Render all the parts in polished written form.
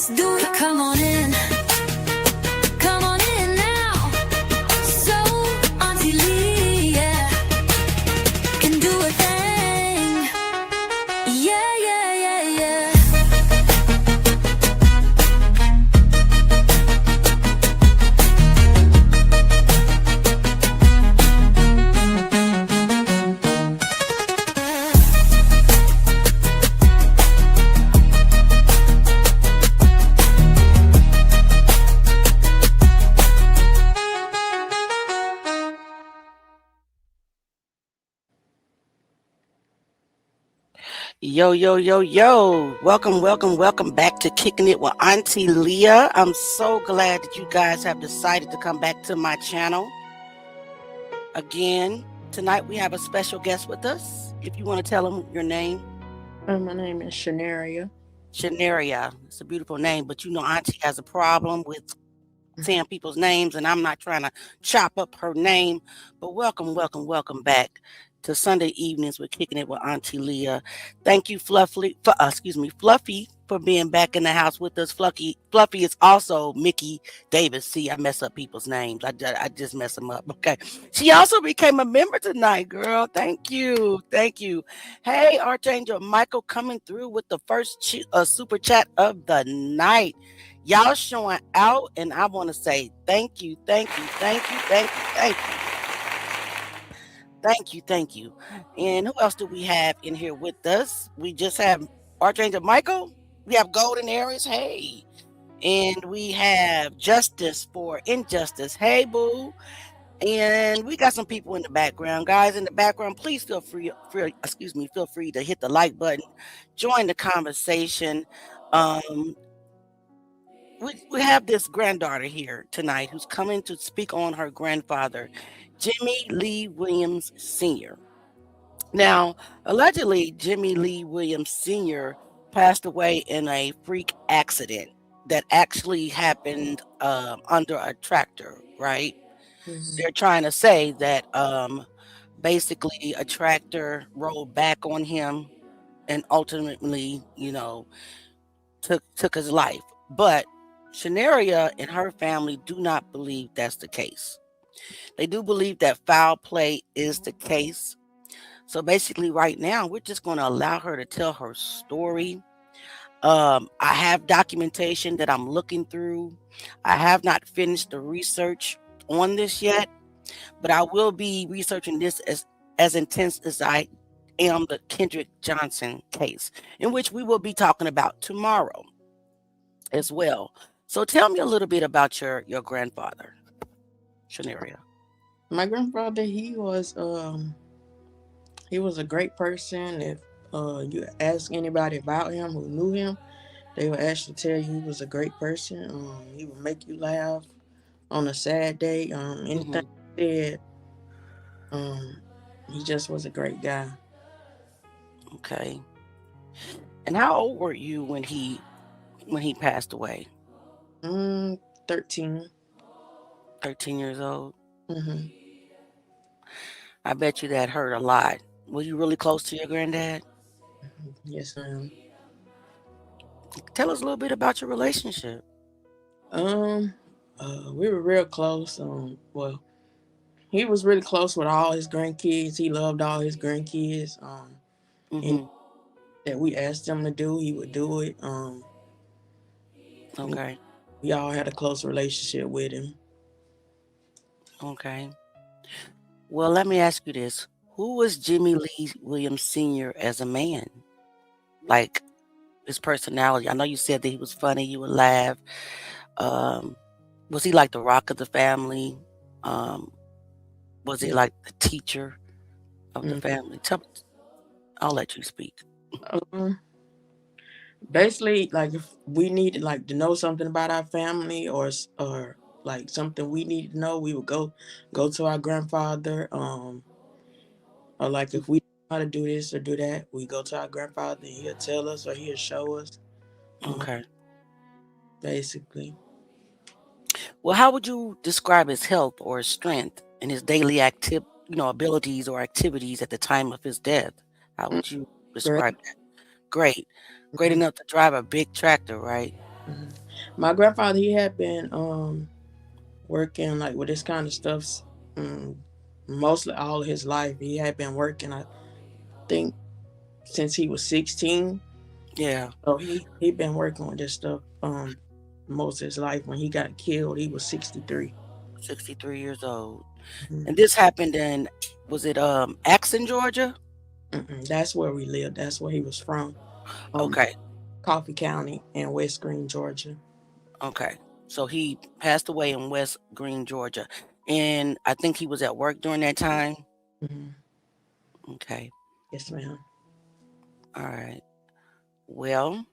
Let's do it. Come on in. Come on in now. So, Auntie Leah can do a thing. Yeah, yeah, yeah, yeah. Yo, yo, yo, yo. Welcome back to Kicking It with Auntie Leah. I'm so glad that you guys have decided to come back to my channel. Again, tonight we have a special guest with us. If you want to tell them your name. My name is Shaneria. Shaneria. It's a beautiful name, but you know Auntie has a problem with saying people's names, and I'm not trying to chop up her name. But welcome back to Sunday evenings with Kicking It with Auntie Leah. Thank you, Fluffy, for being back in the house with us. Fluffy is also Mickey Davis. See, I mess up people's names. I just mess them up. Okay. She also became a member tonight, girl. Thank you. Hey, Archangel Michael coming through with the first super chat of the night. Y'all showing out, and I want to say thank you. Thank you. And who else do we have in here with us? We just have Archangel Michael. We have Golden Aries. Hey. And we have Justice for Injustice. Hey, boo. And we got some people in the background. Guys in the background, please feel free to hit the like button. Join the conversation. We have this granddaughter here tonight who's coming to speak on her grandfather, Jimmy Lee Williams Sr. Now, allegedly, Jimmy Lee Williams Sr. passed away in a freak accident that actually happened under a tractor, right? Mm-hmm. They're trying to say that basically a tractor rolled back on him and ultimately, took his life. But Shaneria and her family do not believe that's the case. They do believe that foul play is the case. So basically right now, we're just going to allow her to tell her story. I have documentation that I'm looking through. I have not finished the research on this yet, but I will be researching this as intense as I am the Kendrick Johnson case, in which we will be talking about tomorrow as well. So tell me a little bit about your grandfather, Shaneria. My grandfather, he was a great person. If you ask anybody about him who knew him, they will actually tell you he was a great person. He would make you laugh on a sad day. Anything he said, he just was a great guy. Okay. And how old were you when he passed away? 13. 13 years old. Mm-hmm. I bet you that hurt a lot. Were you really close to your granddad? Yes, ma'am. Tell us a little bit about your relationship. We were real close. Well, he was really close with all his grandkids. He loved all his grandkids. And that we asked him to do, he would do it. Okay. We all had a close relationship with him. Okay. Well, let me ask you this. Who was Jimmy Lee Williams Sr. as a man? Like his personality. I know you said that he was funny, you would laugh. Was he like the rock of the family? Was he like the teacher of the family? I'll let you speak. Basically, like if we needed like to know something about our family or like something we needed to know, we would go to our grandfather. Or like if we know how to do this or do that, we go to our grandfather and he'll tell us or he'll show us. Okay. Basically. Well, how would you describe his health or his strength and his daily abilities or activities at the time of his death? How would you describe that? Great enough to drive a big tractor, right? My grandfather, he had been working like with this kind of stuff um, mostly all of his life. He had been working, I think, since he was 16. Yeah, So he been working with this stuff most of his life. When he got killed, he was 63. 63 years old. Mhm. And this happened in, was it Axson, Georgia? That's where we lived. That's where he was from. Um, Okay, Coffee County in Westgreen, Georgia. okay. So he passed away in West Green, Georgia. And I think he was at work during that time. Hmm. Okay. Yes, ma'am. All right. Well,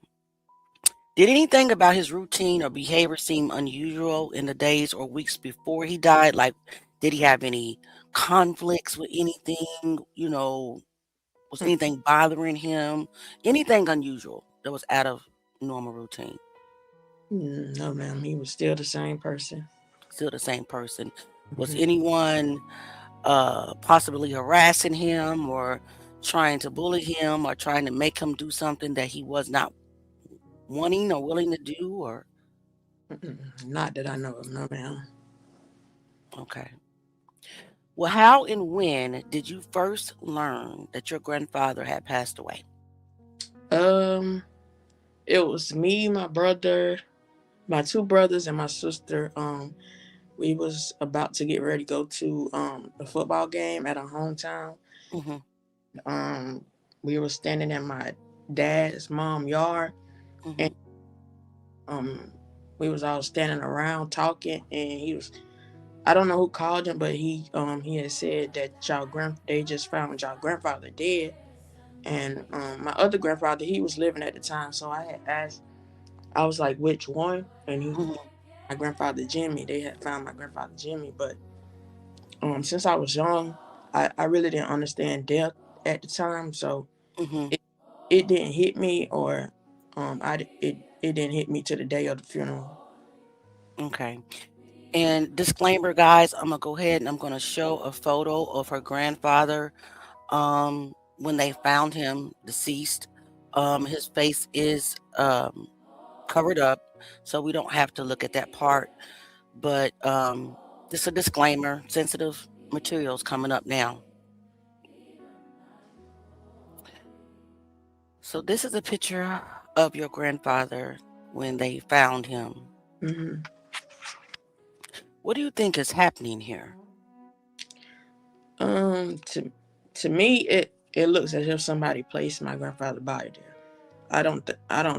did anything about his routine or behavior seem unusual in the days or weeks before he died? Like, did he have any conflicts with anything? Was anything bothering him? Anything unusual that was out of normal routine? No, ma'am. He was still the same person. Still the same person. Was Hmm. anyone possibly harassing him or trying to bully him or trying to make him do something that he was not wanting or willing to do? Or Not that I know of. No, ma'am. okay. Well, how and when did you first learn that your grandfather had passed away? Um, it was me, my brother, my two brothers, and my sister. We was about to get ready to go to a football game at our hometown. Hmm. Um, we were standing in my dad's mom yard, Hmm. and um, we was all standing around talking, and he was. I don't know who called him, but he had said that they just found y'all grandfather dead, and my other grandfather, he was living at the time, so I had asked. I was like, which one? And Hmm. my grandfather Jimmy. They had found my grandfather Jimmy, but since I was young, I really didn't understand death at the time, so Hmm. it, it didn't hit me, or it didn't hit me to the day of the funeral. Okay. And disclaimer, guys, I'm gonna go ahead and I'm gonna show a photo of her grandfather. When they found him deceased, his face is covered up, so we don't have to look at that part. But just a disclaimer: sensitive materials coming up now. So this is a picture of your grandfather when they found him. Hmm. What do you think is happening here? To me, it looks as if somebody placed my grandfather's body there. I don't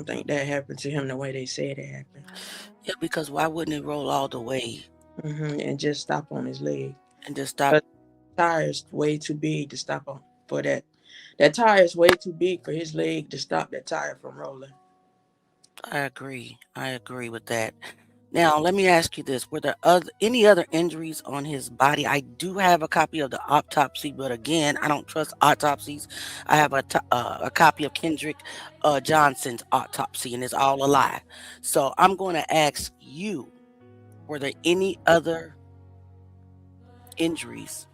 think that happened to him the way they said it happened. Yeah, because why wouldn't it roll all the way And just stop on his leg. and just stop? But the tire's way too big to stop on for that. That tire is way too big for his leg to stop that tire from rolling. I agree. I agree with that. Now, let me ask you this. Were there any other injuries on his body? I do have a copy of the autopsy, but again, I don't trust autopsies. I have a copy of Kendrick Johnson's autopsy, and it's all a lie. So I'm going to ask you, were there any other injuries?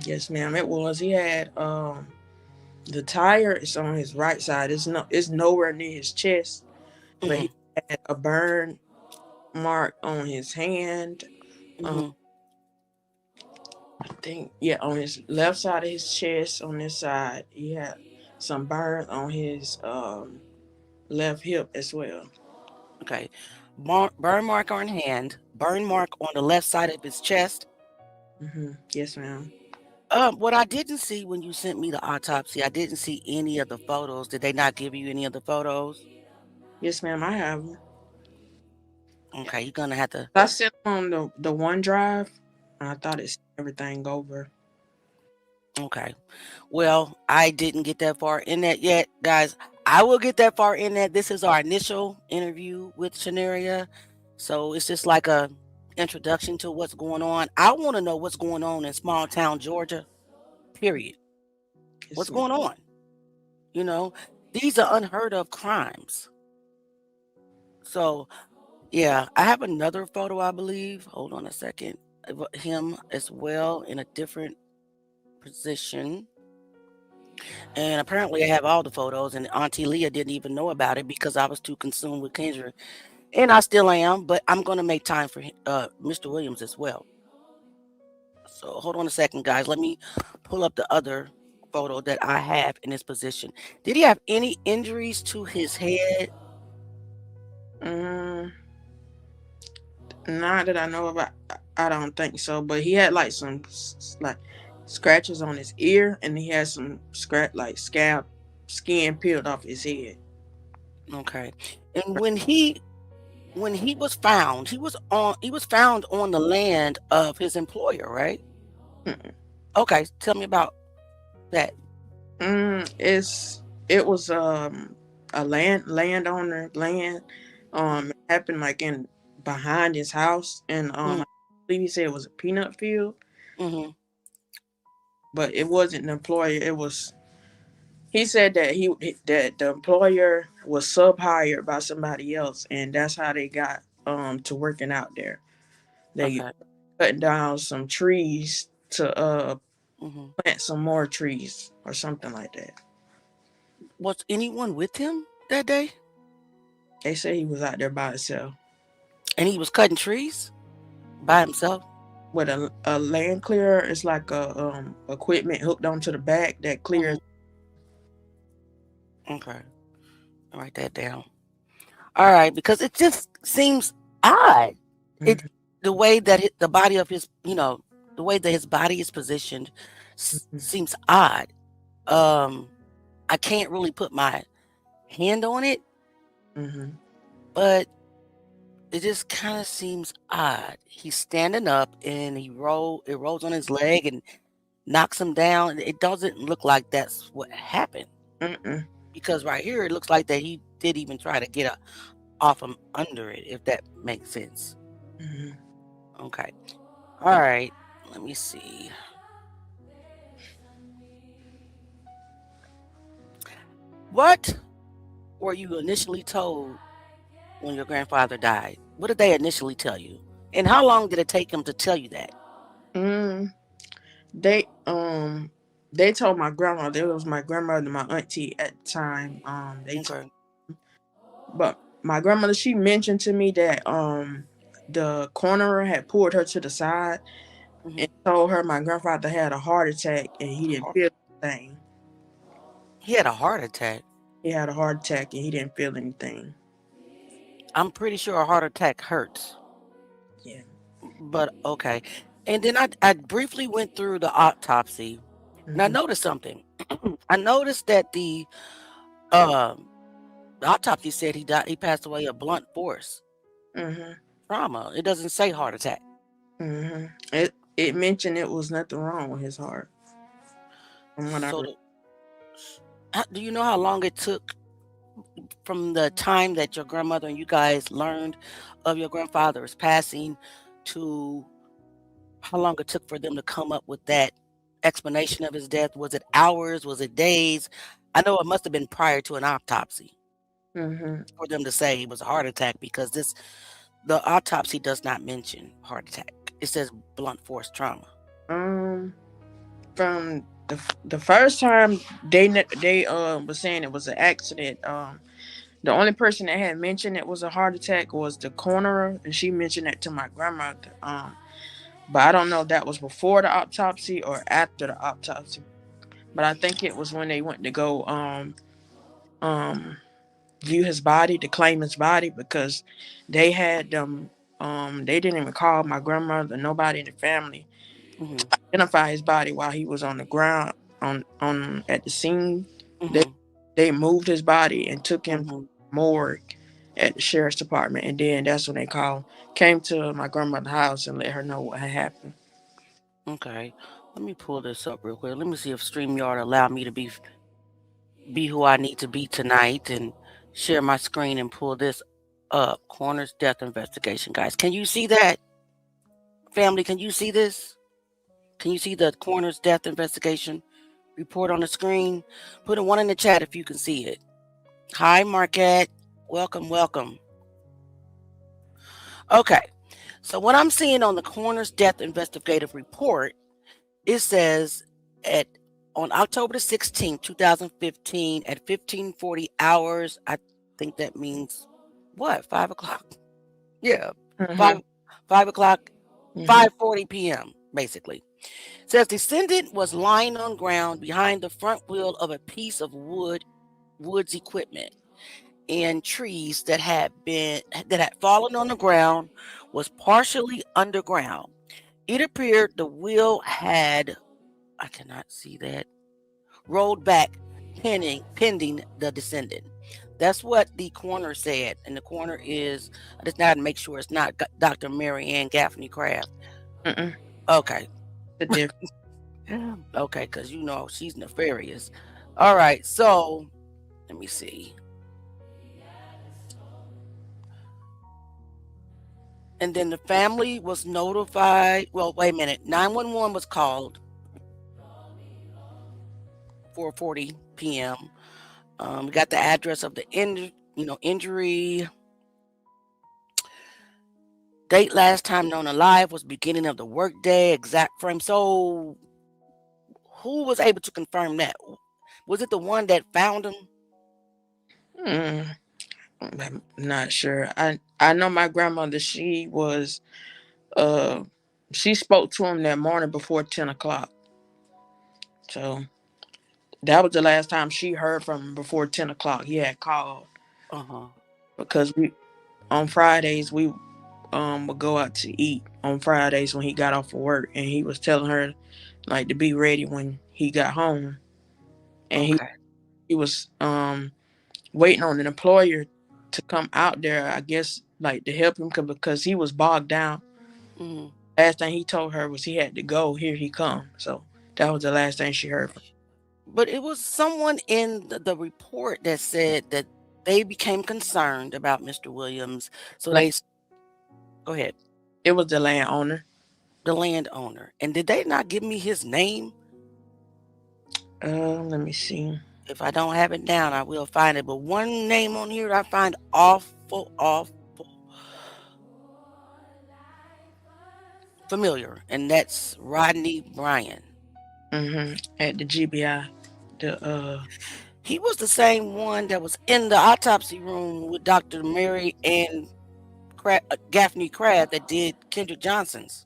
Yes, ma'am. It was. He had the tire is on his right side. It's nowhere near his chest, but Hmm. he had a burn mark on his hand. Um, Hmm. I think, yeah, on his left side of his chest, on this side, he had some burn on his left hip as well. Okay. Burn mark on hand, burn mark on the left side of his chest. Yes, ma'am. What I didn't see when you sent me the autopsy, I didn't see any of the photos. Did they not give you any of the photos? Yes, ma'am. I have them. Okay, you're gonna have to. I sent them on the OneDrive. I thought it sent everything over. Okay. Well, I didn't get that far in that yet, guys. I will get that far in that. This is our initial interview with Shaneria. So it's just like a introduction to what's going on. I want to know what's going on in small town Georgia, period. Yes, What's ma'am. going on? You know, these are unheard of crimes. So yeah, I have another photo, I believe. Hold on a second. Of him as well in a different position. And apparently I have all the photos, and Auntie Leah didn't even know about it because I was too consumed with Kendra And I still am, but I'm going to make time for Mr. Williams as well. So hold on a second, guys. Let me pull up the other photo that I have in his position. Did he have any injuries to his head? Mm, not that I know about. I don't think so. But he had like some like scratches on his ear, and he had some scalp skin peeled off his head. Okay. And when he was found, he was found on the land of his employer, right? Mm-mm. Okay, tell me about that. It was a landowner land. It happened like in behind his house, and Mm, I believe he said it was a peanut field, mm-hmm. but it wasn't an employer. It was he said that that the employer was sub hired by somebody else, and that's how they got to working out there. They Okay. cutting down some trees to Mm-hmm. plant some more trees or something like that. Was anyone with him that day? They say he was out there by himself And he was cutting trees by himself? with a land clearer. It's like a equipment hooked onto the back that clears. Mm-hmm. Okay. I'll write that down. All right, because it just seems odd. It Mhm, the way that the body of his, the way that his body is positioned mhm, seems odd. Um, I can't really put my hand on it, mhm, but it just kind of seems odd. He's standing up and it rolls on his leg and knocks him down. It doesn't look like that's what happened mhm, because right here it looks like that he did even try to get off from under it, if that makes sense. mhm. Okay. All right. Let me see. What were you initially told when your grandfather died? What did they initially tell you? And how long did it take him to tell you that? Mm, they they told my grandmother. It was my grandmother and my auntie at the time. Okay. But my grandmother, she mentioned to me that the coroner had pulled her to the side Hmm. and told her my grandfather had a heart attack and he didn't feel anything. He had a heart attack. He had a heart attack and he didn't feel anything. I'm pretty sure a heart attack hurts, Yeah. but okay. And then I briefly went through the autopsy and I Mhm. noticed something. I noticed that um, the autopsy said he passed away of blunt force Mhm. trauma. It doesn't say heart attack. Mhm. It mentioned it was nothing wrong with his heart. From what I So read. do you know how long it took from the time that your grandmother and you guys learned of your grandfather's passing to how long it took for them to come up with that explanation of his death? Was it hours? Was it days? I know it must have been prior to an autopsy Mhm. for them to say it was a heart attack because the autopsy does not mention heart attack. It says blunt force trauma. Um, from the first time they was saying it was an accident. The only person that had mentioned it was a heart attack was the coroner, and she mentioned it to my grandmother. But I don't know if that was before the autopsy or after the autopsy. But I think it was when they went to go um view his body, to claim his body, because they had them they didn't even call my grandmother, nobody in the family, Hmm. identify his body while he was on the ground on at the scene. They Hmm. they moved his body and took him to Hmm. the morgue at the sheriff's department, and then that's when they came to my grandmother's house and let her know what had happened. Okay. Let me pull this up real quick. Let me see if StreamYard allow me to be who I need to be tonight and share my screen and pull this up. Corner's death investigation, guys. Can you see that? Family, can you see this? Can you see the coroner's death investigation report on the screen? Put a one in the chat if you can see it. Hi, Marquette. Welcome, welcome. Okay. So what I'm seeing on the coroner's death investigative report, it says at on October the 16th, 2015 at 15:40 hours, I think that means what? 5 o'clock? Yeah, Mm-hmm. 5 o'clock, Mm-hmm. 5:40 p.m. basically. Says descendant was lying on ground behind the front wheel of a piece of woods equipment, and trees that had fallen on the ground was partially underground. It appeared the wheel had, I cannot see that, rolled back, pending the descendant. That's what the coroner said, and the coroner is, I just got to make sure it's not Dr. Mary Ann Gaffney Craft. Mm-mm. Okay. The difference. Okay, because you know she's nefarious. All right, so let me see. And then the family was notified. Well, wait a minute. 911 was called 4:40 p.m. We got the address of the injury. Date last time known alive was beginning of the workday. Exact frame. So, who was able to confirm that? Was it the one that found him? Mm, I'm not sure. I know my grandmother. Uh she spoke to him that morning before 10 o'clock. So that was the last time she heard from him before 10 o'clock. He had called Uh huh. because we on Fridays we would go out to eat on Fridays when he got off of work, and he was telling her like to be ready when he got home, and he Okay. he was waiting on an employer to come out there, I guess, like to help him because he was bogged down. Mhm. Last thing he told her was he had to go. Here he come. So that was the last thing she heard from But it was someone in the report that said that they became concerned about Mr. Williams. So him. go ahead, It was the landowner. the landowner. And did they not give me his name? Let me see. If I don't have it down, I will find it. But one name on here I find awful familiar, and that's Rodney Bryan. At the GBI, the He was the same one that was in the autopsy room with Dr. Mary and Gaffney Crabb that did Kendrick Johnson's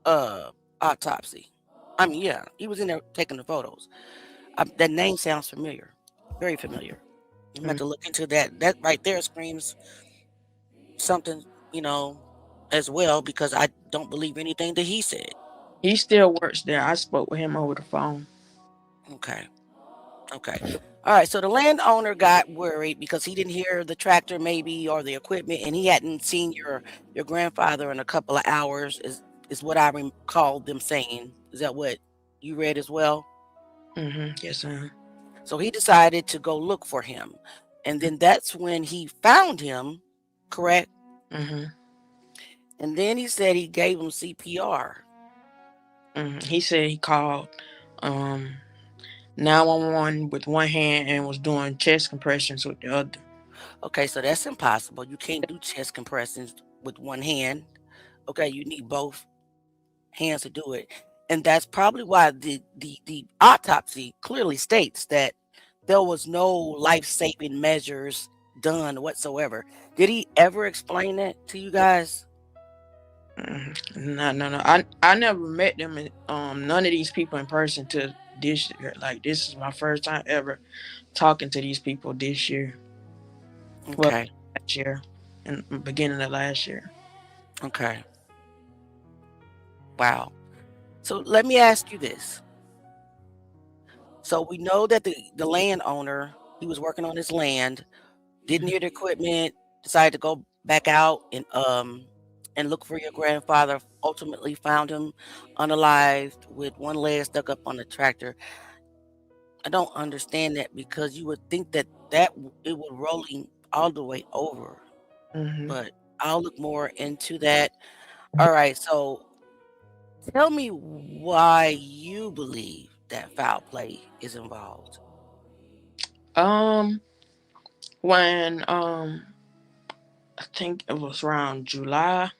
uh autopsy. I mean, yeah, he was in there taking the photos. That name sounds familiar, very familiar. I'm about mm, to look into that. That right there screams something, you know, as well because I don't believe anything that he said. he still works there. I spoke with him over the phone. Okay. Okay. All right. So the landowner got worried because he didn't hear the tractor maybe or the equipment, and he hadn't seen your grandfather in a couple of hours. Is what I recall them saying. Is that what you read as well? Yes, sir. So he decided to go look for him, and then that's when he found him. Correct. Mm-hmm. And then he said he gave him CPR. He said he called um 911 with one hand and was doing chest compressions with the other. Okay, so that's impossible. You can't do chest compressions with one hand. Okay, you need both hands to do it. And that's probably why the autopsy clearly states that there was no life-saving measures done whatsoever. Did he ever explain that to you guys? No, no, no. I never met them. None of these people in person till this year. Like this is my first time ever talking to these people this year. Well, Okay. last year, and beginning of last year. Okay. Wow. So let me ask you this. So we know that the landowner, he was working on his land, didn't hear the equipment, decided to go back out and look for your grandfather. Ultimately found him unalived with one leg stuck up on the tractor. I don't understand that because you would think that it would rolling all the way over, Mm-hmm. but I'll look more into that. All right, so tell me why you believe that foul play is involved. Um, when I think it was around July,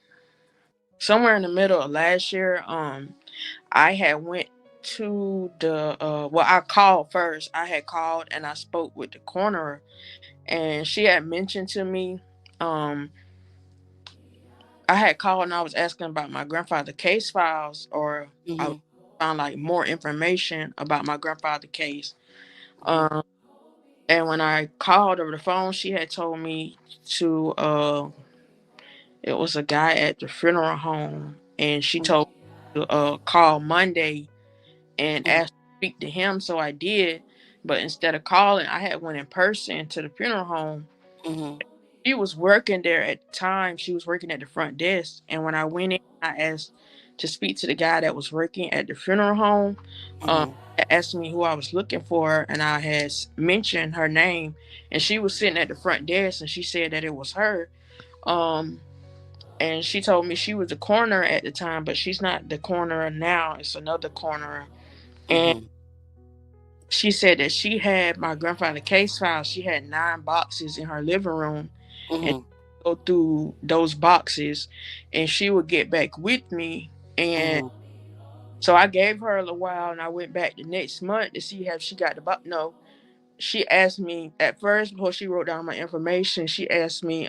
somewhere in the middle of last year. I had went to the well, I called first. I had called and I spoke with the coroner, and she had mentioned to me um I had called and I was asking about my grandfather case files, or I Mhm. found like more information about my grandfather case. Mhm. Um, and when I called over the phone, she had told me to it was a guy at the funeral home, and she Mhm. told me to call Monday and Mhm. ask to speak to him. So I did, but instead of calling, I had went in person to the funeral home. Mhm. She was working there at the time. She was working at the front desk, and when I went in, I asked to speak to the guy that was working at the funeral home. Um, Mhm. asked me who I was looking for, and I had mentioned her name, and she was sitting at the front desk, and she said that it was her. Um, and she told me she was the coroner at the time, but she's not the coroner now. It's another coroner. And Mhm. she said that she had my grandfather case file. She had 9 boxes in her living room, and Mhm. go through those boxes, and she would get back with me. And Mhm. so I gave her a little while, and I went back the next month to see if she got the box. No, she asked me at first before she wrote down my information. She asked me,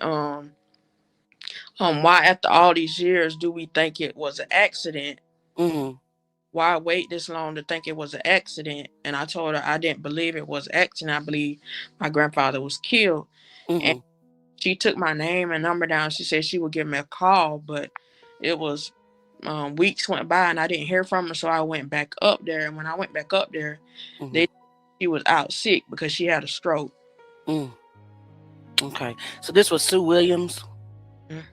why after all these years do we think it was an accident? Mhm. Why wait this long to think it was an accident? And I told her I didn't believe it was an accident. I believe my grandfather was killed. And Mhm. she took my name and number down. She said she would give me a call, but it was weeks went by and I didn't hear from her. So I went back up there. And when I went back up there, Mhm. they she was out sick because she had a stroke. Mm. Okay. So this was Sue Williams. Mm.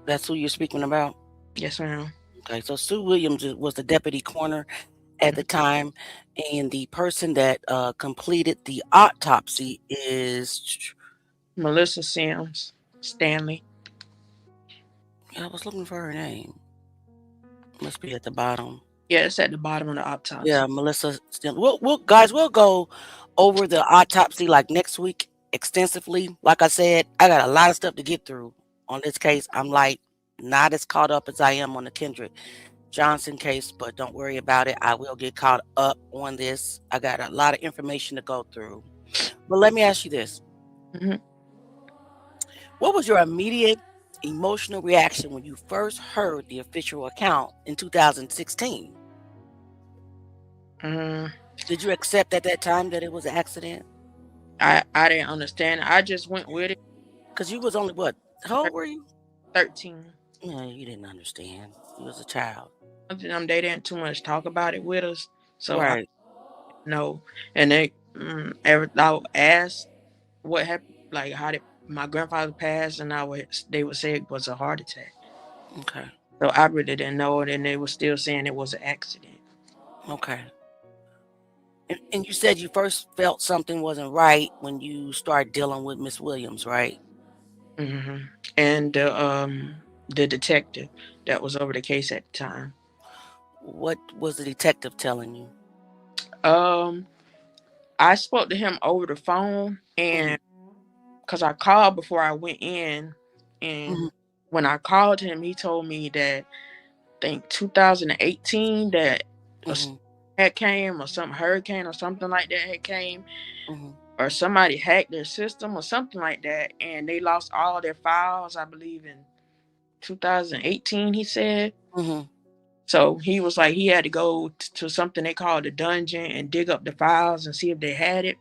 That's who you're speaking about. Yes, ma'am. Okay. So Sue Williams was the deputy coroner at the Mm. time, and the person that completed the autopsy is. Melissa Sims Stanley. I was looking for her name. Must be at the bottom. Yeah, it's at the bottom of the Yeah, autopsy. Melissa. We'll guys, we'll go over the autopsy like next week extensively. Like I said, I got a lot of stuff to get through on this case. I'm like not as caught up as I am on the Kendrick Johnson case, but don't worry about it. I will get caught up on this. I got a lot of information to go through. But let me ask you this. Hmm. What was your immediate emotional reaction when you first heard the official account in 2016? Mm, Did you accept at that time that it was an accident? I didn't understand. I just went with it. Because you was only what? How old were you? 13. Yeah, you didn't understand. You was a child. They didn't too much talk about it with us, so I Right. know. And they I asked what happened, like how did my grandfather pass, and they would say it was a heart attack. Okay. So I really didn't know it, and they were still saying it was an accident. Okay. And you said you first felt something wasn't right when you started dealing with Miss Williams, right? Hmm. And the detective that was over the case at the time. What was the detective telling you? Um, I spoke to him over the phone, Hmm. and because I called before I went in, Hmm. and when I called him, he told me that I think 2018 that a Hmm. had came, or some hurricane or something like that had came, Hmm. or somebody hacked their system or something like that, and they lost all their files. I believe in 2018, he said. Hmm. So he was like he had to go to something they called a dungeon and dig up the files and see if they had it,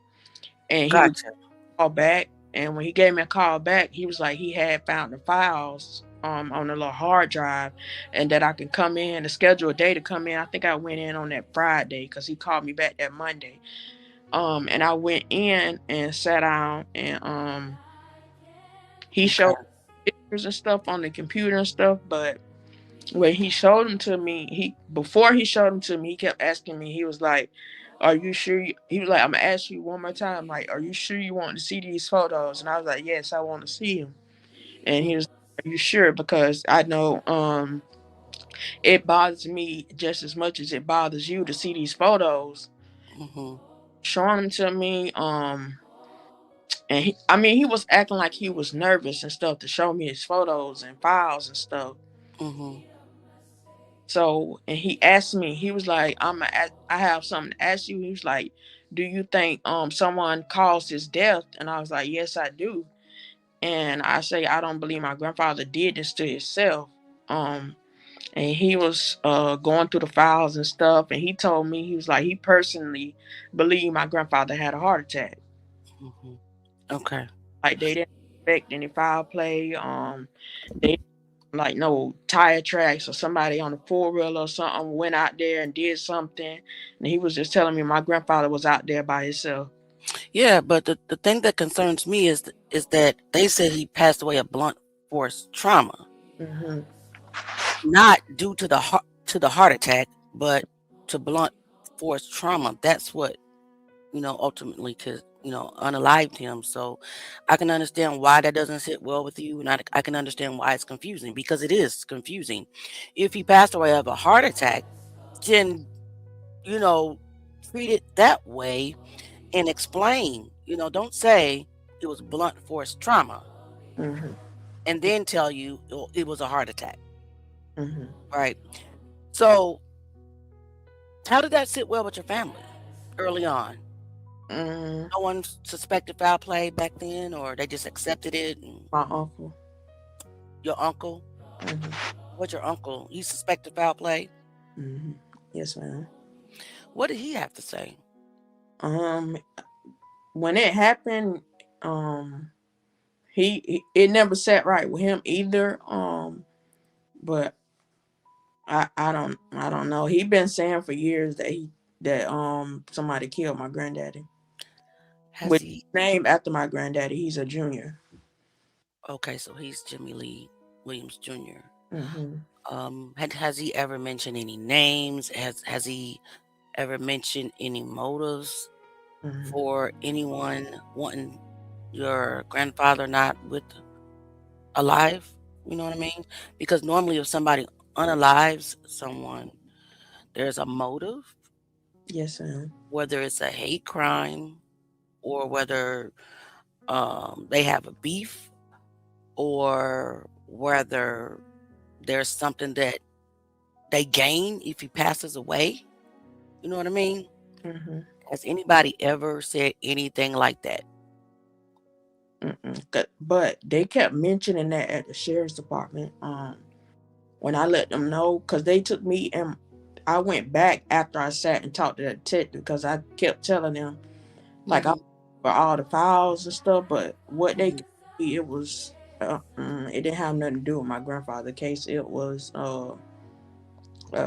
and he would Gotcha. call back. And when he gave me a call back, he was like he had found the files on a little hard drive, and that I can come in to schedule a day to come in. I think I went in on that Friday because he called me back that Monday. And I went in and sat down, and he showed Okay. pictures and stuff on the computer and stuff. But when he showed them to me, he before he showed them to me, he kept asking me. He was like, "Are you sure?" He was like, "I'm gonna ask you one more time. Like, are you sure you want to see these photos?" And I was like, "Yes, I want to see them." And he was, "Are you sure?" Because I know it bothers me just as much as it bothers you to see these photos. Hmm. Showing them to me, and I mean, he was acting like he was nervous and stuff to show me his photos and files and stuff. Hmm. So, and he asked me, he was like, I have something to ask you." He was like, "Do you think someone caused his death?" And I was like, "Yes, I do." and I say I don't believe my grandfather did this to himself. Um, and he was going through the files and stuff, and he told me he was like he personally believed my grandfather had a heart attack. Hmm. Okay. Like they didn't expect any foul play. They like no tire tracks or somebody on a 4-wheeler or something went out there and did something, and he was just telling me my grandfather was out there by himself. Yeah, but the thing that concerns me is that they said he passed away of blunt force trauma, Hmm. not due to the heart attack, but to blunt force trauma. That's what ultimately could unalived him. So I can understand why that doesn't sit well with you, and I can understand why it's confusing because it is confusing. If he passed away of a heart attack, then you know treat it that way and explain. Don't say it was blunt force trauma Hmm. and then tell you it was a heart attack. Hmm. Right. So how did that sit well with your family early on? Mm, No one suspected foul play back then, or they just accepted it. And my uncle. your uncle, Hmm. what's your uncle? He suspected foul play. Hmm. Yes, ma'am. What did he have to say? Um, when it happened, um, it never sat right with him either. But I don't know. He been saying for years that somebody killed my granddaddy. Has With he? name after my granddaddy, he's a junior. Okay, so he's Jimmy Lee Williams Jr. Hmm. Has he ever mentioned any names? Has he ever mentioned any motives Hmm. for anyone wanting your grandfather not with alive? You know what I mean? Because normally, if somebody unalives someone, there's a motive, Yes, ma'am. whether it's a hate crime or whether they have a beef or whether there's something that they gain if he passes away. You know what I mean? Hmm. Has anybody ever said anything like that? But they kept mentioning that at the sheriff's department. When I let them know, because they took me and I went back after I sat and talked to the detective because I kept telling them like I Hmm. for all the files and stuff, but what they Hmm. gave me, it was it didn't have nothing to do with my grandfather case. It was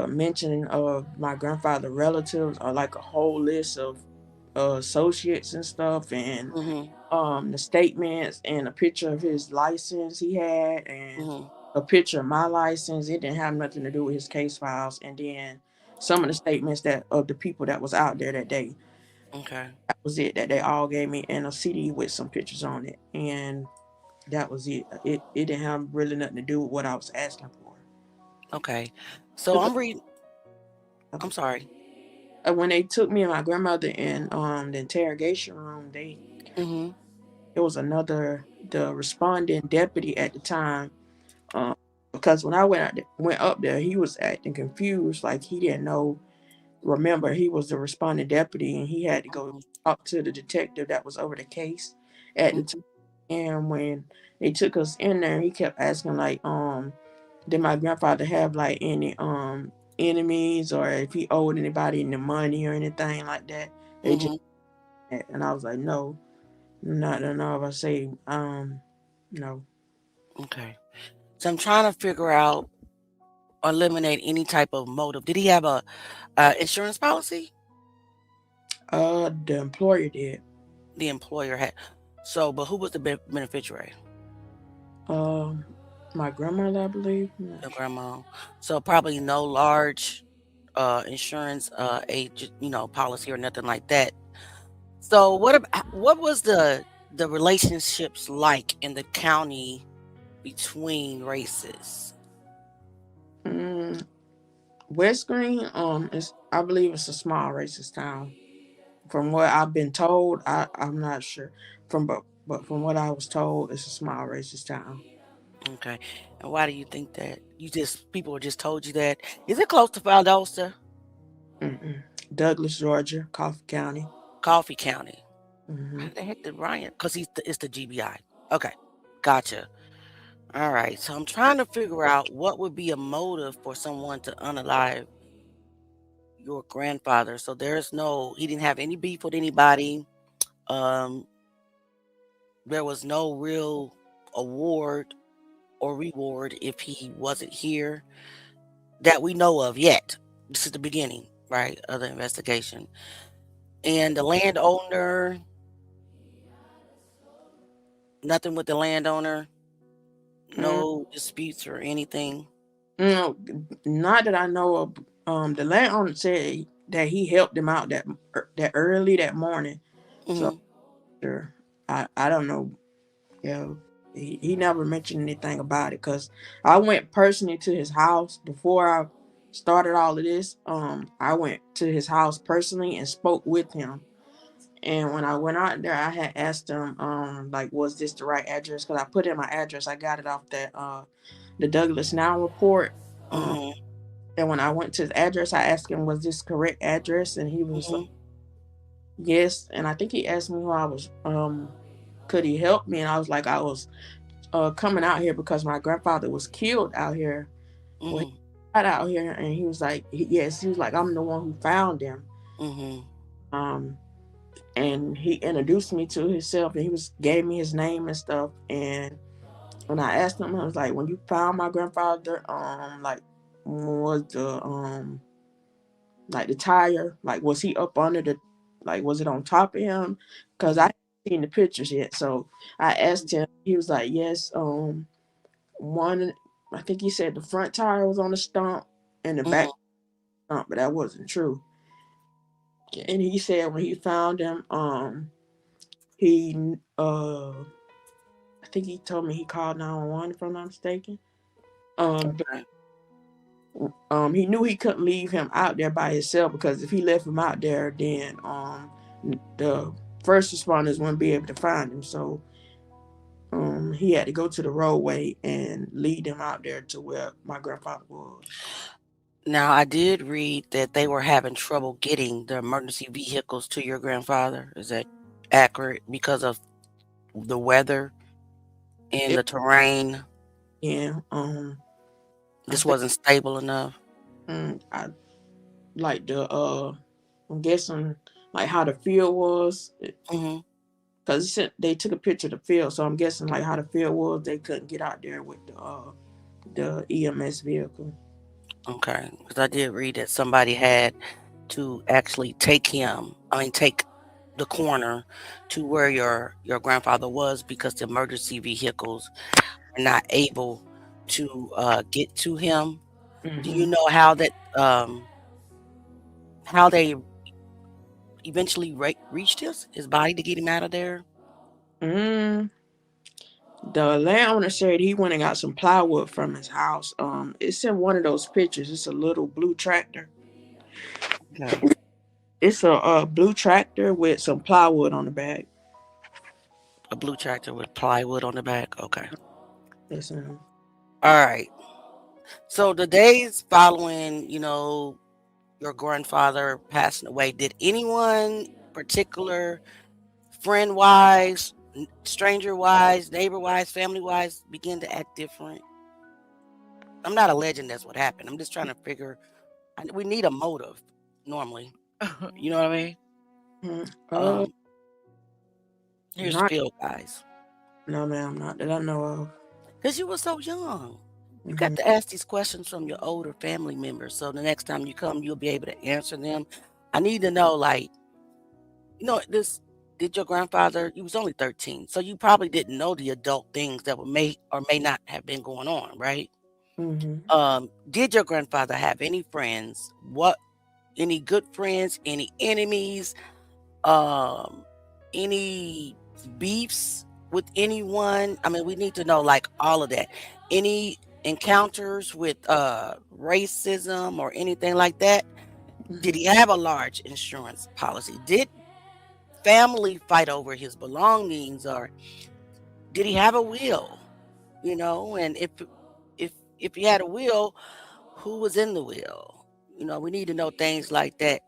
mentioning of my grandfather relatives or like a whole list of associates and stuff, and Hmm. the statements and a picture of his license he had and Hmm. a picture of my license. It didn't have nothing to do with his case files. And then some of the statements that of the people that was out there that day. Okay. That was it that they all gave me, and a CD with some pictures on it. And that was it. It didn't have really nothing to do with what I was asking for. Okay. So Because I'm reading. I'm sorry. when they took me and my grandmother in the interrogation room, they Hmm. it was another the responding deputy at the time. Um, because when I went up there, he was acting confused, like he didn't know. Remember, he was the responding deputy, and he had to go talk to the detective that was over the case at the time. Hmm. And when they took us in there, he kept asking like, did my grandfather have like any enemies, or if he owed anybody any money or anything like that? They just Hmm. and I was like, no, not enough. I say, no. Okay. So I'm trying to figure out, eliminate any type of motive. Did he have a insurance policy? The employer did. The employer had. So, but who was the beneficiary? Um, my grandmother, I believe. I'm not Your sure. grandma. So probably no large insurance age, policy or nothing like that. So what was the relationships like in the county between races? Mm, Westgreen, is I believe it's a small racist town. From what I've been told, I'm not sure. But from what I was told, it's a small racist town. Okay. And why do you think that? People just told you that? Is it close to Valdosta? Mm-mm. Douglas, Georgia, Coffee County. Coffee County. Hmm. How the heck did Ryan? Because it's the GBI. Okay. Gotcha. All right. So I'm trying to figure out what would be a motive for someone to unalive your grandfather. So there's no, he didn't have any beef with anybody. Um, there was no real award or reward if he wasn't here that we know of yet. This is the beginning, right, of the investigation. And the landowner, nothing with the landowner, Mm, no disputes or anything. no, not that I know of. The landowner said that he helped him out that early that morning. So Hmm. sure, I don't know. Yeah, he never mentioned anything about it because I went personally to his house before I started all of this. I went to his house personally and spoke with him. And when I went out there, I had asked him, like, was this the right address? Because I put in my address. I got it off that the Douglas Now report. Um, Hmm. and when I went to his address, I asked him, was this correct address? And he was like, Hmm. yes. And I think he asked me who I was. Could he help me? And I was like, I was coming out here because my grandfather was killed out here when he Hmm. got out here. And he was like, yes. He was like, I'm the one who found him. Hmm. Um, and he introduced me to himself, and he was gave me his name and stuff. And when I asked him, I was like, when you found my grandfather, like, was the like the tire, like, was he up under the, like, was it on top of him? Because I Hmm. hadn't seen the pictures yet. So I asked him. He was like, yes. One, I think he said the front tire was on the stump and the back Hmm. stump, but that wasn't true. And he said when he found him, he I think he told me he called 911 if I'm not mistaken. But Okay. he knew he couldn't leave him out there by himself because if he left him out there, then the first responders wouldn't be able to find him. So he had to go to the roadway and lead them out there to where my grandfather was. Now, I did read that they were having trouble getting the emergency vehicles to your grandfather. Is that accurate? Because of the weather and It, the terrain, yeah, I this think wasn't stable enough. I like the I'm guessing like how the field was Hmm. because they took a picture of the field, so I'm guessing like how the field was, they couldn't get out there with the EMS vehicle. Okay, because I did read that somebody had to actually take him. I mean, take the corner to where your grandfather was because the emergency vehicles were not able to get to him. Do you Mm-hmm. know how they eventually reached his body to get him out of there? Mm, the landowner said he went and got some plywood from his house. It's in one of those pictures. It's a little blue tractor. Okay. It's a blue tractor with some plywood on the back. A blue tractor with plywood on the back. Okay. It's All right. So the days following, your grandfather passing away, did anyone particular, friend wise, stranger wise, neighbor wise, family wise, begin to act different? I'm not alleging that's what happened. I'm just trying to figure. We need a motive normally. You know what I mean? mm, Um, here's not Phil, guys. no ma'am, not that I know of. Because you were so young. You got Mm-hmm. to ask these questions from your older family members. So the next time you come, you'll be able to answer them. I need to know, like, this did your grandfather, he was only 13. So you probably didn't know the adult things that may or may not have been going on, right? Mm-hmm. Did your grandfather have any friends? Any good friends, any enemies, um, any beefs with anyone? I mean, we need to know like all of that. Any encounters with racism or anything like that? Did he have a large insurance policy? Did family fight over his belongings, or did he have a will? And if he had a will, who was in the will? We need to know things like that,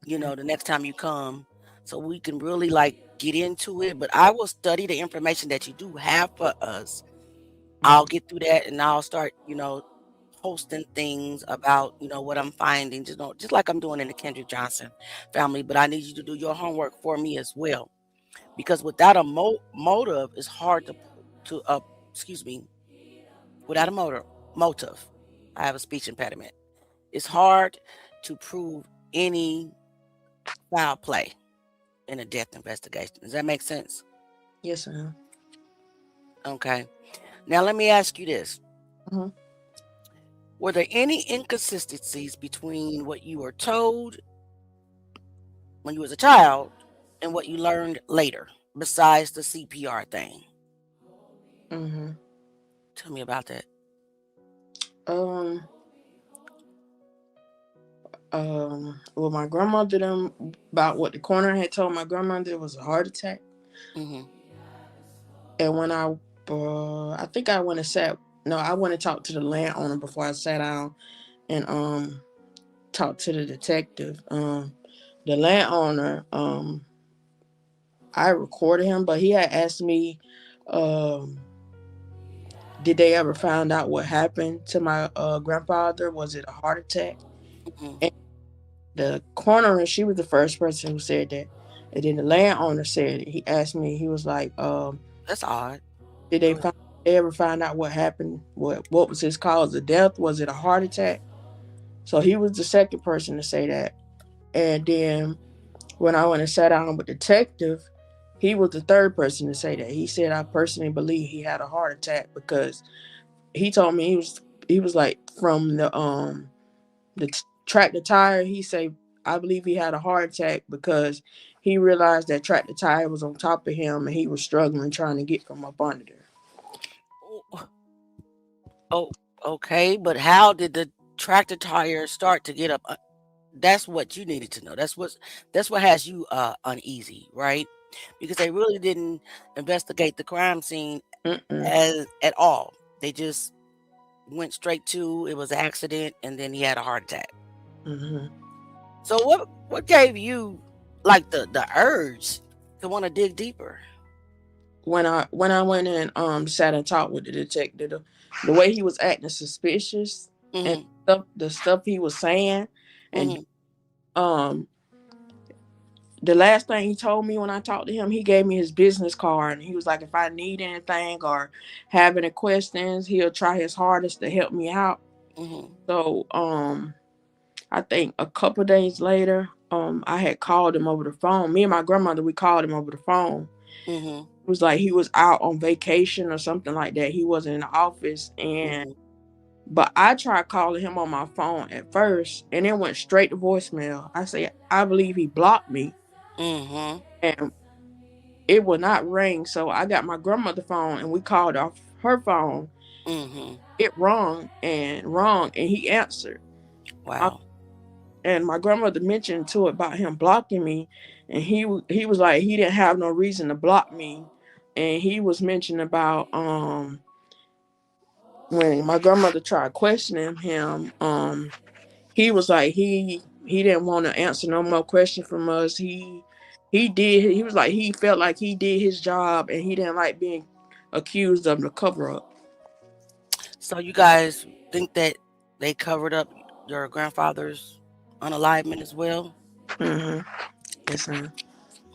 the next time you come. so we can really like get into it. But I will study the information that you do have for us. I'll Mhm. get through that and I'll start, posting things about, what I'm finding, just like I'm doing in the Kendrick Johnson family. But I need you to do your homework for me as well, because without a motive, it's hard to excuse me, without a motive. I have a speech impediment. It's hard to prove any foul play in a death investigation. Does that make sense? Yes, ma'am. Okay. Now let me ask you this. Mhm. Were there any inconsistencies between what you were told when you was a child and what you learned later, besides the CPR thing? Mhm. Tell me about that. Um. Well, my grandmother them about what the coroner had told my grandmother it was a heart attack, Hmm. and when I think I went and sat. No, I went and talked to the landowner before I sat down and talked to the detective. The landowner, I recorded him, but he had asked me, um, did they ever find out what happened to my grandfather? Was it a heart attack? Hmm. And the coroner, she was the first person who said that. And then the landowner said it. He asked me, he was like, That's odd. did Go ahead. they ever find out what happened? What was his cause of death? Was it a heart attack? So he was the second person to say that. And then when I went and sat down with the detective, he was the third person to say that. He said, I personally believe he had a heart attack because he told me he was like from the tractor tire. He said, I believe he had a heart attack because he realized that tractor tire was on top of him and he was struggling trying to get from up under there. Oh, oh, okay. But how did the tractor tire start to get up? That's what you needed to know. That's what has you uneasy, right? Because they really didn't investigate the crime scene Mm-mm. as at all. They just went straight to it was an accident and then he had a heart attack. Mm-hmm. So what gave you like the urge to want to dig deeper? When I went and sat and talked with the detective, the way he was acting suspicious and Mhm. the stuff he was saying, and Mhm. um the last thing he told me when I talked to him, he gave me his business card and he was like, if I need anything or have any questions, he'll try his hardest to help me out. Mhm. So I think a couple days later, I had called him over the phone. Me and my grandmother, we called him over the phone. Mhm. It was like he was out on vacation or something like that. He wasn't in the office, and Mhm. but I tried calling him on my phone at first, and it went straight to voicemail. I say I believe he blocked me, Mhm. and it would not ring. So I got my grandmother's phone, and we called off her phone. Mhm. It rung, and he answered. Wow. And my grandmother mentioned to it about him blocking me, and he was like he didn't have no reason to block me, and he was mentioning about when my grandmother tried questioning him, he was like he didn't want to answer no more questions from us. He was like he felt like he did his job and he didn't like being accused of the cover up. So you guys think that they covered up your grandfather's unalivement as well? Mm-hmm. Yes, ma'am.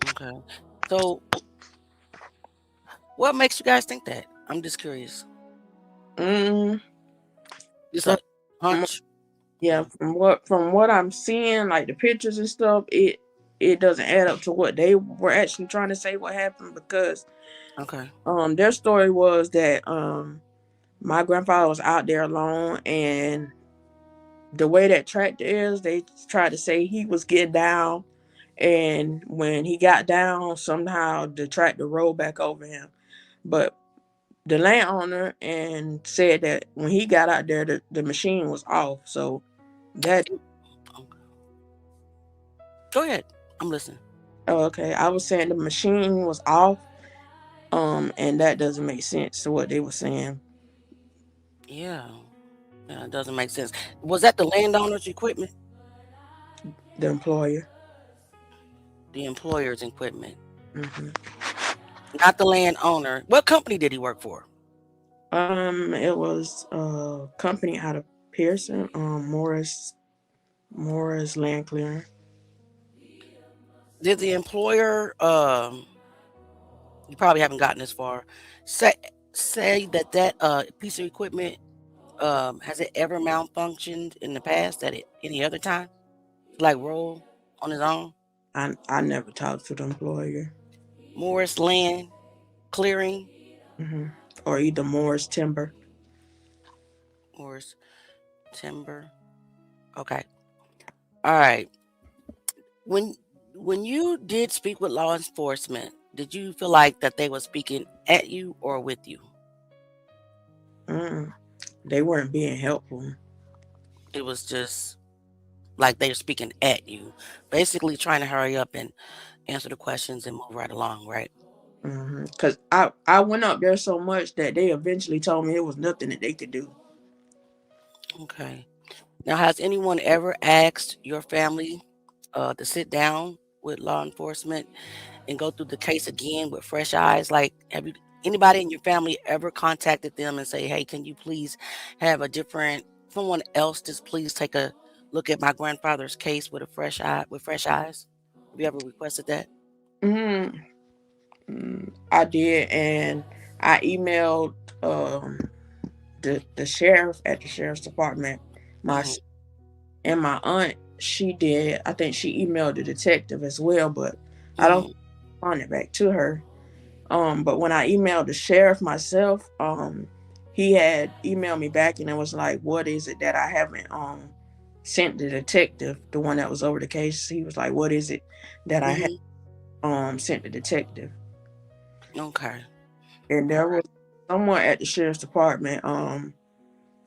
Okay. So what makes you guys think that? I'm just curious. Mm, Just from, a from hunch. yeah, from what I'm seeing, like the pictures and stuff, it doesn't add up to what they were actually trying to say what happened because Okay. their story was that my grandfather was out there alone and the way that tractor is, they tried to say he was getting down, and when he got down, somehow the tractor rolled back over him. But the landowner and said that when he got out there, the machine was off. So that Okay. Go ahead. I'm listening. oh, okay, I was saying the machine was off, and that doesn't make sense to what they were saying. Yeah. Yeah, it doesn't make sense. Was that the landowner's equipment? The employer. The employer's equipment, Hmm. not the landowner. What company did he work for? It was a company out of Pearson, Morris Land Clearing. Did the employer, you probably haven't gotten this far, say say that piece of equipment, has it ever malfunctioned in the past at any other time? Like roll on his own? I never talked to the employer. Morris Land Clearing, Hmm. Or either Morris Timber. Morris Timber. Okay. All right. When when you did speak with law enforcement, did you feel like that they were speaking at you or with you? Mm. They weren't being helpful. It was just like they were speaking at you, basically trying to hurry up and answer the questions and move right along, right? Cause I went up there so much that they eventually told me it was nothing that they could do. Okay. Now, has anyone ever asked your family to sit down with law enforcement and go through the case again with fresh eyes? Like, have you anybody in your family ever contacted them and say, "Hey, can you please have a different someone else just please take a look at my grandfather's case with a fresh eyes"? Have you ever requested that? Mm, I did, and I emailed um the sheriff at the sheriff's department. My Hmm. and my aunt, she did. I think she emailed the detective as well, but I don't Hmm. respond it back to her. But when I emailed the sheriff myself, he had emailed me back and it was like, "What is it that I haven't sent the detective, the one that was over the case?" He was like, "What is it that I have Hmm. sent the detective?" Okay. And All there was right. someone at the sheriff's department.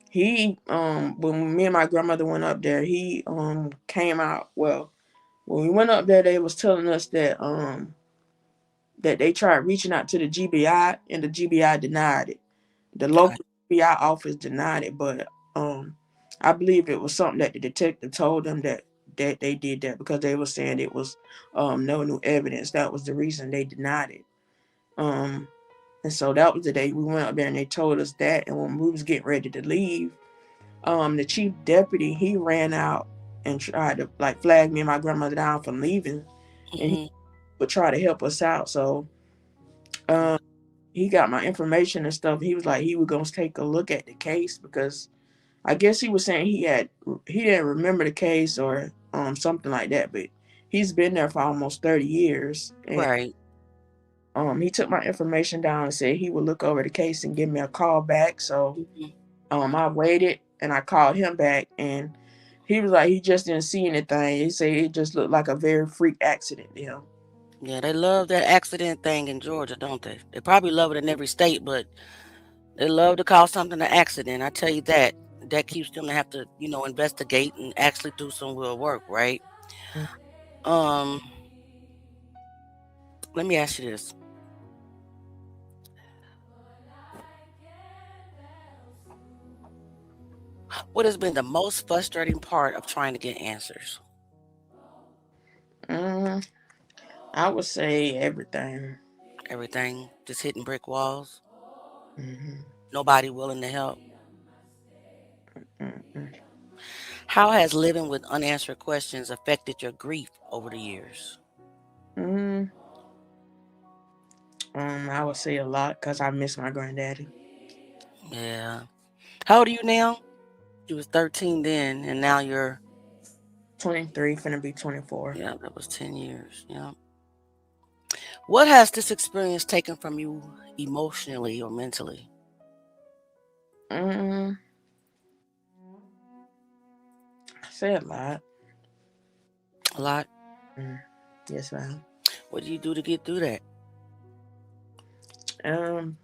He when me and my grandmother went up there, he came out. Well, when we went up there, they was telling us that they tried reaching out to the GBI and the GBI denied it. The Okay. local GBI office denied it, but I believe it was something that the detective told them that they did that because they were saying it was no new evidence. That was the reason they denied it. Um, and so that was the day we went up there and they told us that. And when we was getting ready to leave, the chief deputy he ran out and tried to like flag me and my grandmother down from leaving, and he Hmm. would try to help us out. So um, he got my information and stuff. He was like he was gonna take a look at the case because I guess he was saying he didn't remember the case or something like that, but he's been there for almost 30 years and Right. he took my information down and said he would look over the case and give me a call back. So Hmm. I waited and I called him back and he was like he just didn't see anything. He said it just looked like a very freak accident to him. Yeah, they love that accident thing in Georgia, don't they? They probably love it in every state, but they love to call something an accident. I tell you that. That keeps them to have to, investigate and actually do some real work, right? Um, Let me ask you this. What has been the most frustrating part of trying to get answers? Mm, I would say everything. Everything just hitting brick walls, Hmm. nobody willing to help. Mm-mm. How has living with unanswered questions affected your grief over the years? Mm, I would say a lot because I miss my granddaddy. Yeah. How old are you now? You was 13 then, and now you're, 23, finna be 24. yeah, that was 10 years. Yeah. What has this experience taken from you emotionally or mentally? Mm, I say a lot. A lot. Mm, yes, ma'am. What do you do to get through that? Um,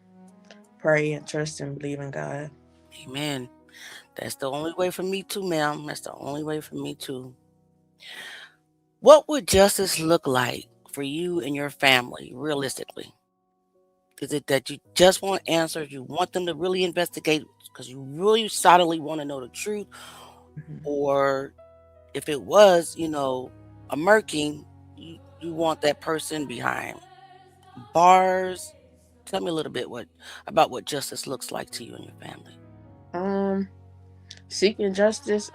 Pray and trust and believe in God. Amen. That's the only way for me too, ma'am. That's the only way for me too. What would justice look like for you and your family, realistically? Is it that you just want answers? You want them to really investigate because you really solidly want to know the truth? Mhm. Or if it was, a murking, you want that person behind bars? Tell me a little bit about what justice looks like to you and your family. Um, Seeking justice.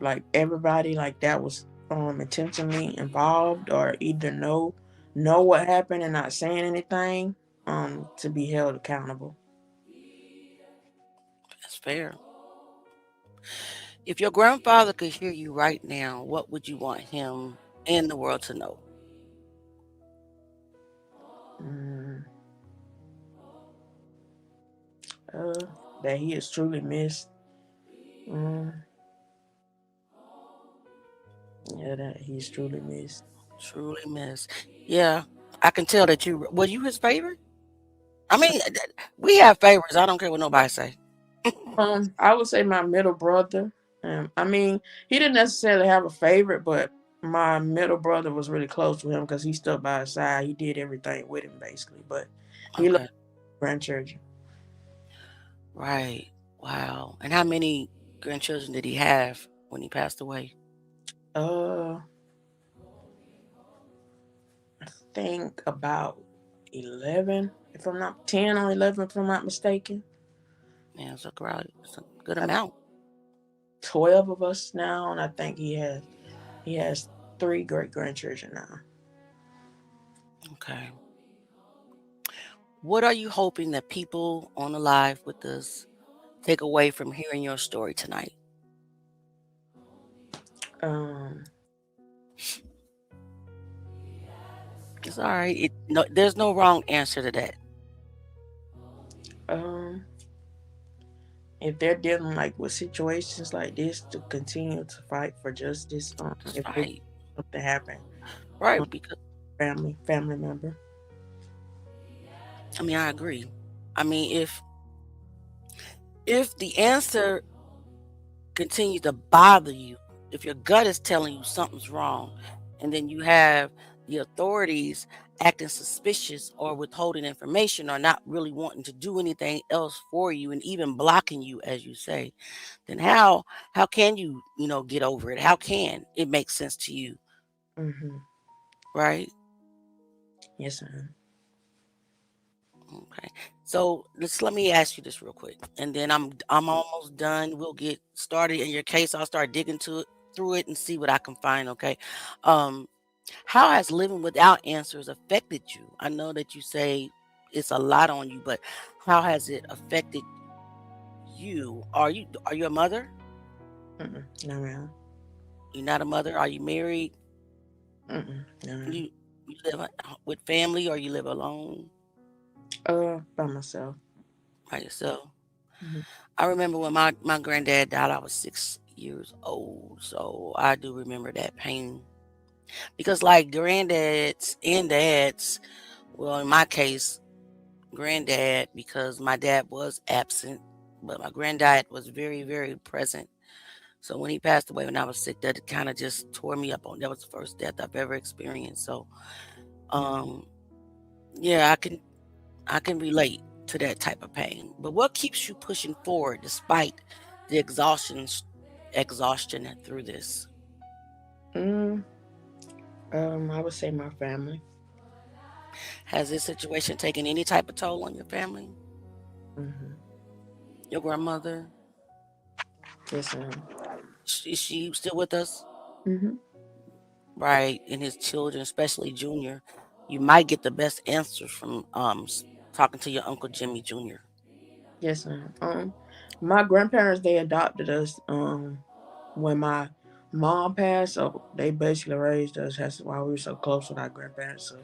Like everybody like that was intentionally involved or either know what happened and not saying anything to be held accountable. That's fair. If your grandfather could hear you right now, what would you want him and the world to know? Mm, uh, that he is truly missed. Um, yeah, that he's truly missed. Truly miss. Yeah, I can tell that you were you his favorite? I mean, we have favorites. I don't care what nobody say. I would say my middle brother. I mean, he didn't necessarily have a favorite, but my middle brother was really close to him because he stood by his side. He did everything with him basically, but he loved Okay, grandchildren. right. Wow. And how many grandchildren did he have when he passed away? Uh, I think about 11, if I'm not 10 or 11, if I'm not mistaken. Yeah, it's a crowd. It's a good I, amount. 12 of us now, and I think he has three great grandchildren now. Okay. What are you hoping that people on the live with us take away from hearing your story tonight? Um, It's all right. No, there's no wrong answer to that. um, if they're dealing like with situations like this, to continue to fight for justice. Just If they fight. something happen, Right. um, Because, family member. I mean, I agree. I mean, if the answer continue to bother you, if your gut is telling you something's wrong, and then you have the authorities acting suspicious or withholding information or not really wanting to do anything else for you and even blocking you, as you say, then how can you get over it? How can it make sense to you, Mm-hmm. right? Yes, ma'am. Okay. So let me ask you this real quick, and then I'm almost done. We'll get started in your case. I'll start digging through it and see what I can find. Okay. Um, how has living without answers affected you? I know that you say it's a lot on you, but how has it affected you? Are you a mother? Mm-mm. No, ma'am. You're not a mother. Are you married? Mm-mm. No, ma'am. You you live with family or you live alone By myself. by yourself? Mm-hmm. I remember when my granddad died, I was 6 years old. So I do remember that pain. Because like granddads and dads, well in my case, granddad, because my dad was absent, but my granddad was very, very present. So when he passed away when I was sick, that kind of just tore me up on. That was the first death I've ever experienced. So um yeah, I can relate to that type of pain. But what keeps you pushing forward despite the exhaustion through this? Mm, I would say my family. Has this situation taken any type of toll on your family? Mm-hmm. Your grandmother? Yes, ma'am. Is she still with us? Mm-hmm. Right. And his children, especially Junior. You might get the best answers from talking to your Uncle Jimmy Jr. Yes, ma'am. My grandparents, they adopted us. When my mom passed, so they basically raised us. That's why we were so close with our grandparents. So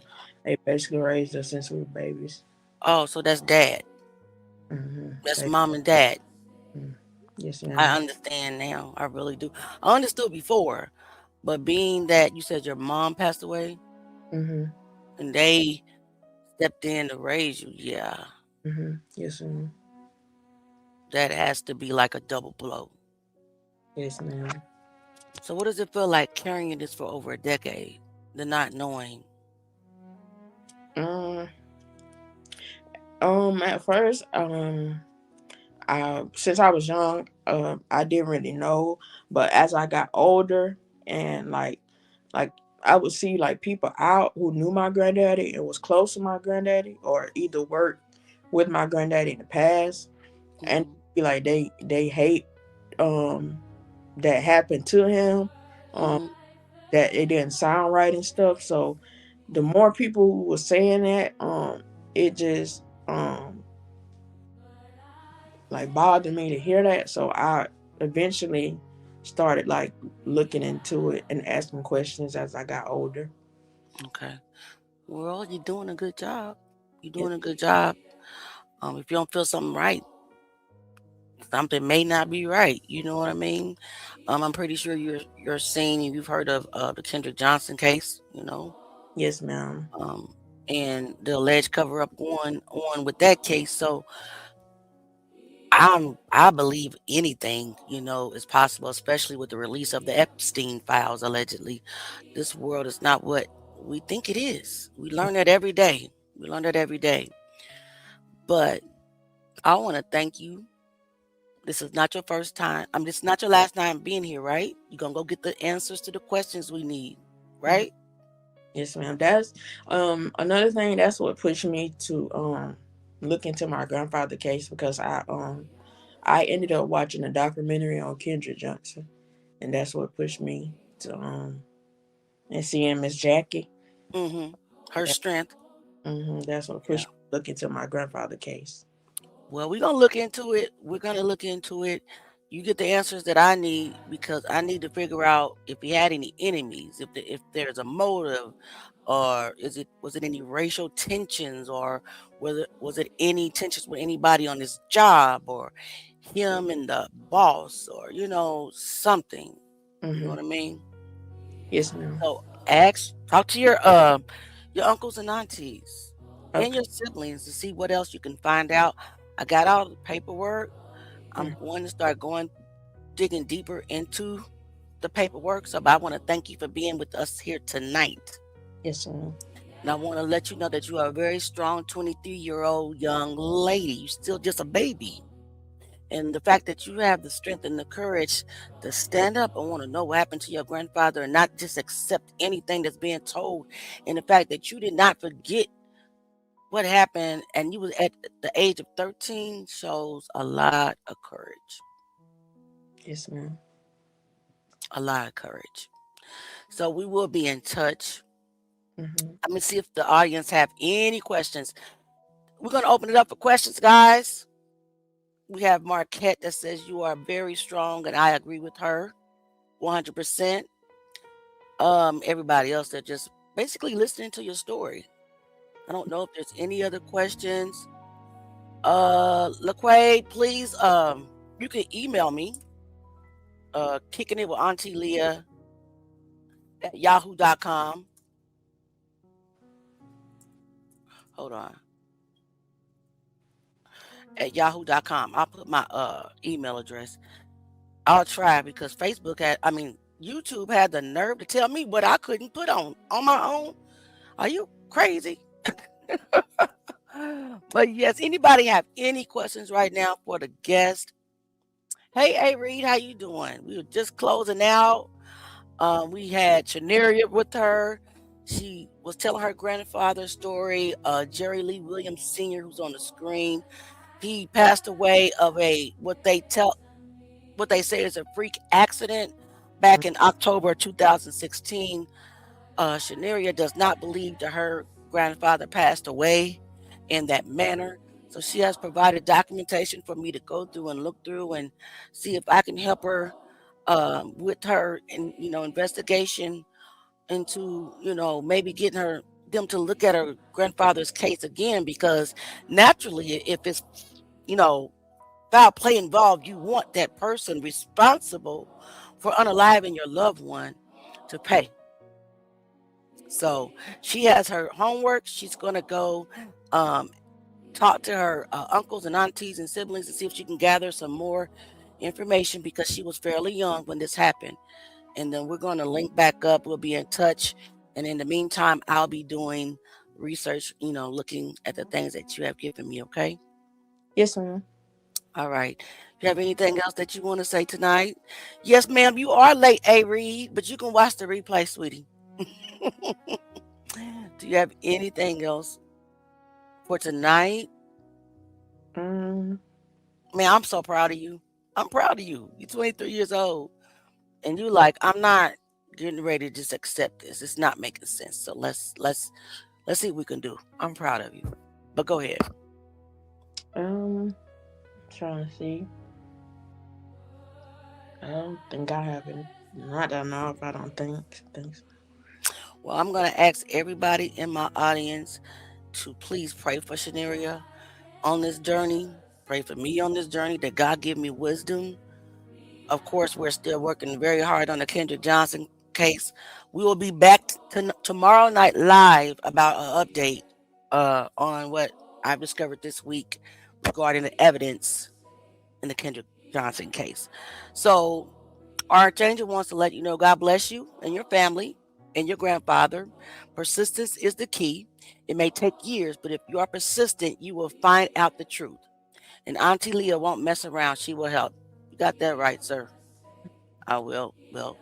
they basically raised us since we were babies. Oh, so that's dad. Mm-hmm. That's mom and dad. Yes, I ma'am. understand now. I really do. I understood before, but being that you said your mom passed away Mm-hmm. and they stepped in to raise you, yeah, Mm-hmm. Yes, ma'am. that has to be like a double blow. Yes, ma'am. So what does it feel like carrying this for over a decade, the not knowing? Um, at first, since I was young, I didn't really know, but as I got older and like I would see like people out who knew my granddaddy and was close to my granddaddy, or either worked with my granddaddy in the past, and Mm-hmm. be like they hate um that happened to him, um Mm-hmm. that it didn't sound right and stuff. So the more people who were saying that, it just like bothered me to hear that. So I eventually started like looking into it and asking questions as I got older. Okay. Well, you're doing a good job. You're Yes, doing a good job. If you don't feel something right, something may not be right. You know what I mean? I'm pretty sure you're seeing and you've heard of the Kendrick Johnson case. yes, ma'am. Um, and the alleged cover up on with that case. So I believe anything is possible, especially with the release of the Epstein files allegedly. This world is not what we think it is. We learn that every day. We learn that every day. But I want to thank you. This is not your first time. This is not your last time being here, right? You're gonna go get the answers to the questions we need, Mhm. right? Yes, ma'am. That's another thing. That's what pushed me to look into my grandfather case, because I ended up watching a documentary on Kendrick Johnson, and that's what pushed me to and seeing Miss Jackie. Mm-hmm. Her That, strength. that's what Yeah. pushed me to look into my grandfather case. Well, we're gonna look into it. We're gonna look into it. You get the answers that I need because I need to figure out if he had any enemies, if there's a motive, or was it any racial tensions, or was it any tensions with anybody on his job, or him and the boss, or something. You know Mm-hmm. what I mean? Yes, ma'am. So talk to your uncles and aunties and Okay. your siblings to see what else you can find out. I got all the paperwork. I'm Mm. going to start digging deeper into the paperwork. So but I want to thank you for being with us here tonight. Yes, ma'am. And I want to let you know that you are a very strong 23-year-old young lady. You're still just a baby. And the fact that you have the strength and the courage to stand up and want to know what happened to your grandfather and not just accept anything that's being told. And the fact that you did not forget what happened and you was at the age of 13 shows a lot of courage. Yes, ma'am. A lot of courage. So we will be in touch. Mm-hmm. I'm gonna see if the audience have any questions. We're gonna open it up for questions, guys. We have Marquette that says you are very strong, and I agree with her 100%. Everybody else that just basically listening to your story. I don't know if there's any other questions. LaQuay, please, you can email me, kicking it with Auntie Leah at yahoo.com. Hold on. At yahoo.com. I'll put my email address. I'll try because YouTube had the nerve to tell me what I couldn't put on my own. Are you crazy? But yes, anybody have any questions right now for the guest? Hey, A Reed, how you doing? We were just closing out. We had Shaneria with her. She was telling her grandfather's story. Jerry Lee Williams Sr., who's on the screen, he passed away of what they say is a freak accident back in October 2016. Shaneria does not believe that her grandfather passed away in that manner. So she has provided documentation for me to go through and look through and see if I can help her with her investigation into maybe getting them to look at her grandfather's case again because naturally if it's you know foul play involved, you want that person responsible for unaliving your loved one to pay. So she has her homework. She's going to go um, talk to her uncles and aunties and siblings to see if she can gather some more information because she was fairly young when this happened. And then we're going to link back up. We'll be in touch. And in the meantime, I'll be doing research, looking at the things that you have given me. Okay. Yes, ma'am. All right. You have anything else that you want to say tonight? Yes, ma'am. You are late, A Reed, but you can watch the replay, sweetie. Do you have anything else for tonight? Mm, Man, I'm so proud of you. I'm proud of you. You're 23 years old, and you like, I'm not getting ready to just accept this. It's not making sense. So let's see what we can do. I'm proud of you. But go ahead. trying to see. I don't think I have it. Not that I know if I don't think. So. Well, I'm gonna ask everybody in my audience to please pray for Shaneria on this journey. Pray for me on this journey that God give me wisdom. Of course, we're still working very hard on the Kendrick Johnson case. We will be back tomorrow night live about an update on what I've discovered this week regarding the evidence in the Kendrick Johnson case. So Archangel wants to let you know God bless you and your family and your grandfather. Persistence is the key. It may take years, but if you are persistent, you will find out the truth. And Auntie Leah won't mess around. She will help. You got that right, sir. I will help.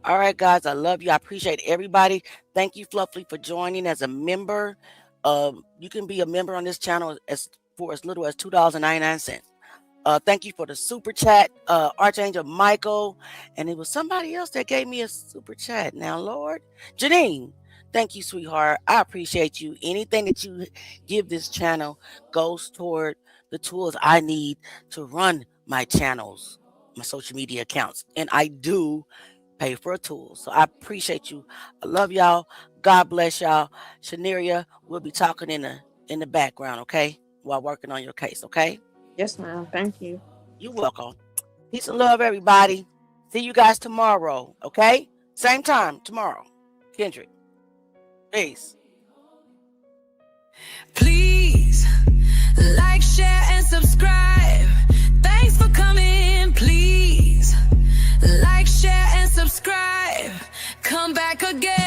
All right, guys. I love you. I appreciate everybody. Thank you, Fluffy, for joining as a member. You can be a member on this channel for as little as $2.99. Thank you for the super chat, Archangel Michael. And it was somebody else that gave me a super chat. Now, Lord, Janine, thank you, sweetheart. I appreciate you. Anything that you give this channel goes toward the tools I need to run my channels, my social media accounts. And I do pay for a tool. So I appreciate you. I love y'all. God bless y'all. Shaneria, we'll be talking in the background, okay? While working on your case, okay? Yes, ma'am. Thank you. You're welcome. Peace and love, everybody. See you guys tomorrow, okay? Same time tomorrow. Kendrick. Peace. Please like, share, and subscribe. Thanks for coming. Please like, share, and subscribe. Come back again.